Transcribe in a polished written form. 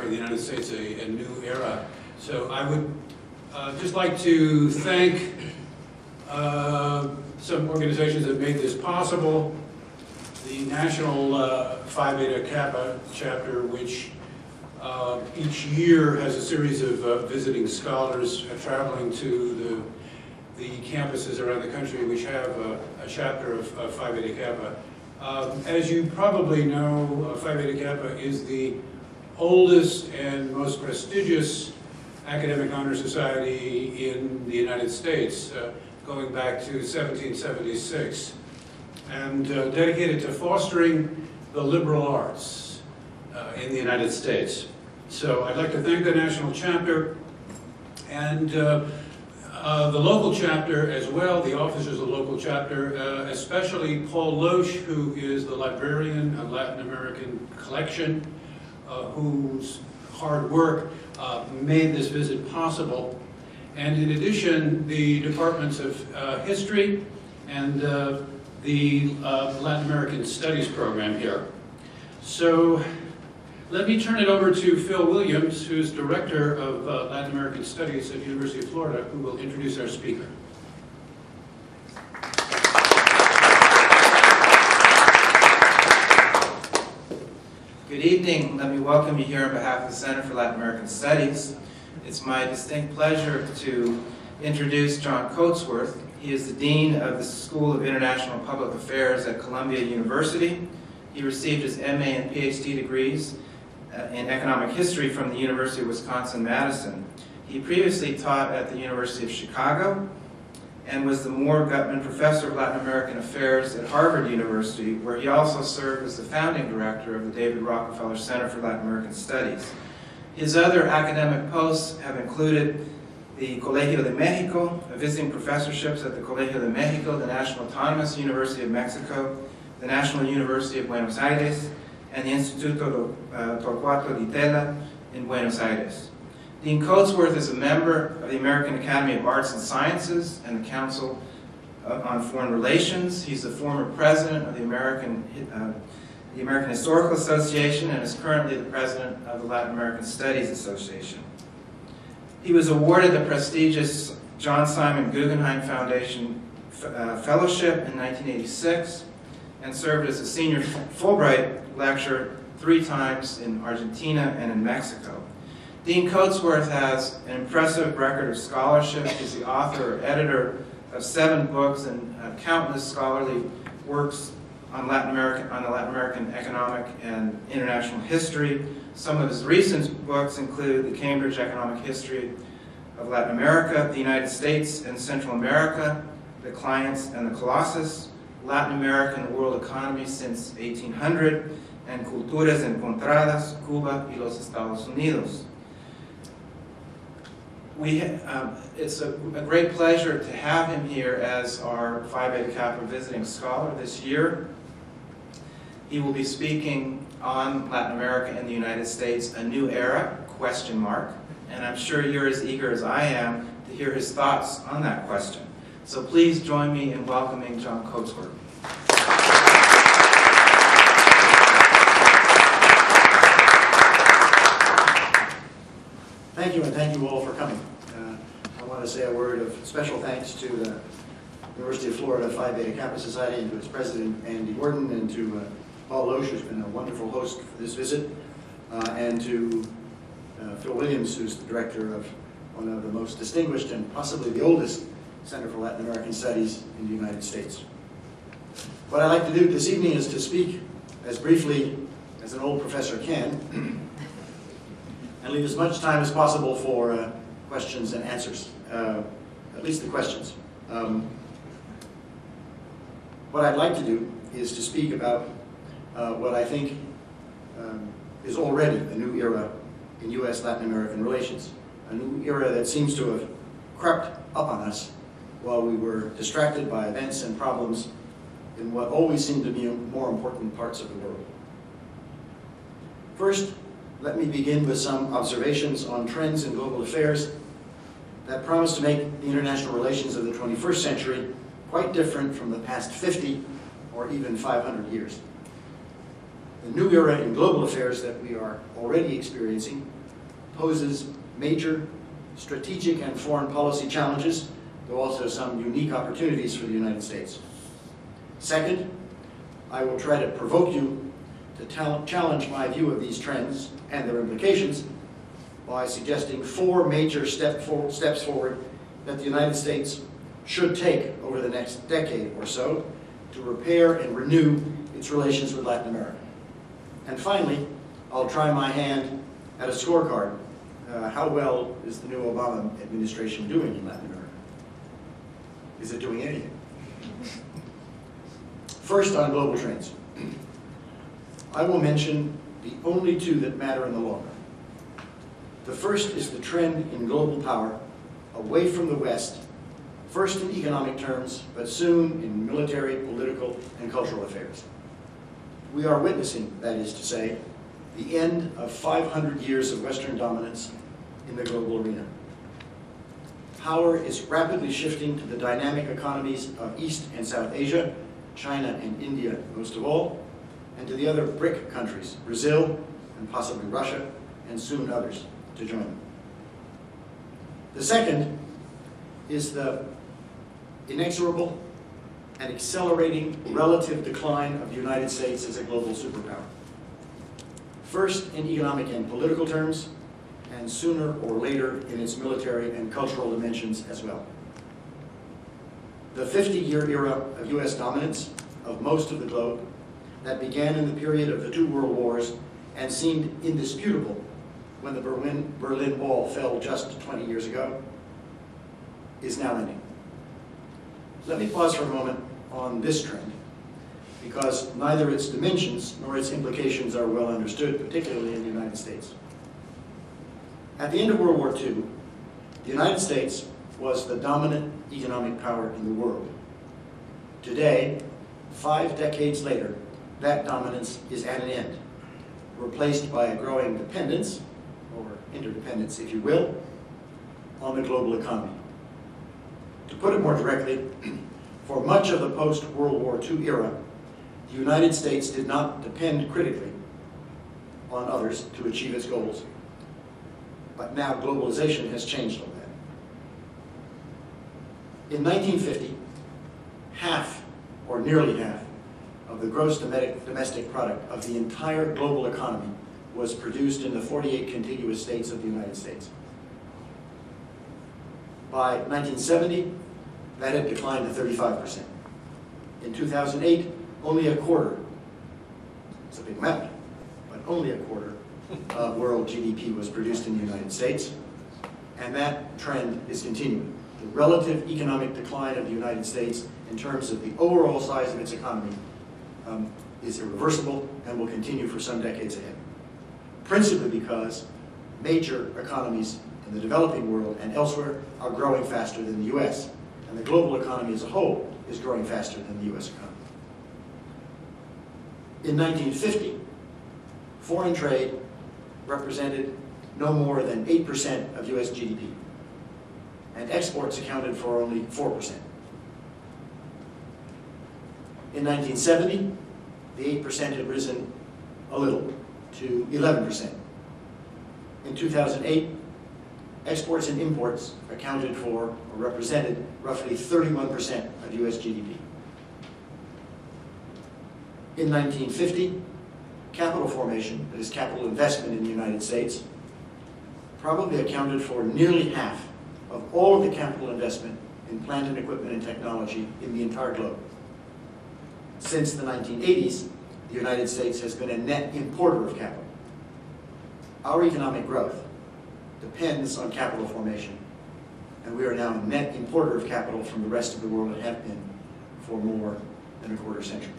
The United States a new era. So I would just like to thank some organizations that made this possible. The National Phi Beta Kappa chapter, which each year has a series of visiting scholars traveling to the campuses around the country which have a chapter of Phi Beta Kappa. As you probably know, Phi Beta Kappa is the oldest and most prestigious academic honor society in the United States, going back to 1776, and dedicated to fostering the liberal arts in the United States. So I'd like to thank the national chapter and the local chapter as well, the officers of the local chapter, especially Paul Loesch, who is the librarian of Latin American collection, whose hard work made this visit possible. And in addition, the departments of history and the Latin American Studies program here. So let me turn it over to Phil Williams, who's Director of Latin American Studies at the University of Florida, who will introduce our speaker. Good evening. Let me welcome you here on behalf of the Center for Latin American Studies. It's my distinct pleasure to introduce John Coatsworth. He is the Dean of the School of International Public Affairs at Columbia University. He received his MA and PhD degrees in economic history from the University of Wisconsin-Madison. He previously taught at the University of Chicago and was the Moore Gutman Professor of Latin American Affairs at Harvard University, where he also served as the founding director of the David Rockefeller Center for Latin American Studies. His other academic posts have included the Colegio de Mexico, visiting professorships at the Colegio de Mexico, the National Autonomous University of Mexico, the National University of Buenos Aires, and the Instituto Torcuato Di Tella in Buenos Aires. Dean Coatsworth is a member of the American Academy of Arts and Sciences and the Council on Foreign Relations. He's the former president of the American Historical Association and is currently the president of the Latin American Studies Association. He was awarded the prestigious John Simon Guggenheim Foundation Fellowship in 1986 and served as a senior Fulbright lecturer 3 times in Argentina and in Mexico. Dean Coatsworth has an impressive record of scholarship. He's the author or editor of 7 books and countless scholarly works on the Latin American economic and international history. Some of his recent books include the Cambridge Economic History of Latin America, the United States and Central America, the Clients and the Colossus, Latin America and the World Economy since 1800, and Culturas Encontradas, Cuba y los Estados Unidos. It's a great pleasure to have him here as our Phi Beta Kappa visiting scholar this year. He will be speaking on Latin America and the United States, a new era, ? And I'm sure you're as eager as I am to hear his thoughts on that question. So please join me in welcoming John Coatsworth. Thank you, and thank you all for coming. I want to say a word of special thanks to the University of Florida Phi Beta Kappa Society and to its president, Andy Gordon, and to Paul Loesch, who's been a wonderful host for this visit, and to Phil Williams, who's the director of one of the most distinguished and possibly the oldest Center for Latin American Studies in the United States. What I'd like to do this evening is to speak as briefly as an old professor can, and leave as much time as possible for questions and answers, at least the questions. What I'd like to do is to speak about what I think is already a new era in U.S.-Latin American relations, a new era that seems to have crept up on us while we were distracted by events and problems in what always seemed to be more important parts of the world. First, let me begin with some observations on trends in global affairs that promise to make the international relations of the 21st century quite different from the past 50 or even 500 years. The new era in global affairs that we are already experiencing poses major strategic and foreign policy challenges, though also some unique opportunities for the United States. Second, I will try to provoke you to challenge my view of these trends and their implications by suggesting 4 major steps forward that the United States should take over the next decade or so to repair and renew its relations with Latin America. And finally, I'll try my hand at a scorecard. How well is the new Obama administration doing in Latin America? Is it doing anything? First, on global trends. I will mention the only 2 that matter in the long run. The first is the trend in global power away from the West, first in economic terms, but soon in military, political, and cultural affairs. We are witnessing, that is to say, the end of 500 years of Western dominance in the global arena. Power is rapidly shifting to the dynamic economies of East and South Asia, China and India most of all, and to the other BRIC countries, Brazil and possibly Russia, and soon others to join them. The second is the inexorable and accelerating relative decline of the United States as a global superpower. First in economic and political terms, and sooner or later in its military and cultural dimensions as well. The 50-year era of U.S. dominance of most of the globe that began in the period of the 2 world wars and seemed indisputable when the Berlin Wall fell just 20 years ago is now ending. Let me pause for a moment on this trend, because neither its dimensions nor its implications are well understood, particularly in the United States. At the end of World War II, the United States was the dominant economic power in the world. Today, 5 decades later, that dominance is at an end, replaced by a growing dependence, or interdependence if you will, on the global economy. To put it more directly, for much of the post-World War II era, the United States did not depend critically on others to achieve its goals. But now globalization has changed all that. In 1950, half, or nearly half, of the gross domestic product of the entire global economy was produced in the 48 contiguous states of the United States. By 1970, that had declined to 35%. In 2008, only a quarter, it's a big amount, but only a quarter of world GDP was produced in the United States, and that trend is continuing. The relative economic decline of the United States in terms of the overall size of its economy is irreversible and will continue for some decades ahead. Principally because major economies in the developing world and elsewhere are growing faster than the US, and the global economy as a whole is growing faster than the US economy. In 1950, foreign trade represented no more than 8% of US GDP, and exports accounted for only 4%. In 1970, the 8% had risen a little to 11%. In 2008, exports and imports accounted for, or represented, roughly 31% of US GDP. In 1950, capital formation, that is capital investment in the United States, probably accounted for nearly half of all of the capital investment in plant and equipment and technology in the entire globe. Since the 1980s, the United States has been a net importer of capital. Our economic growth depends on capital formation, and we are now a net importer of capital from the rest of the world and have been for more than a quarter century.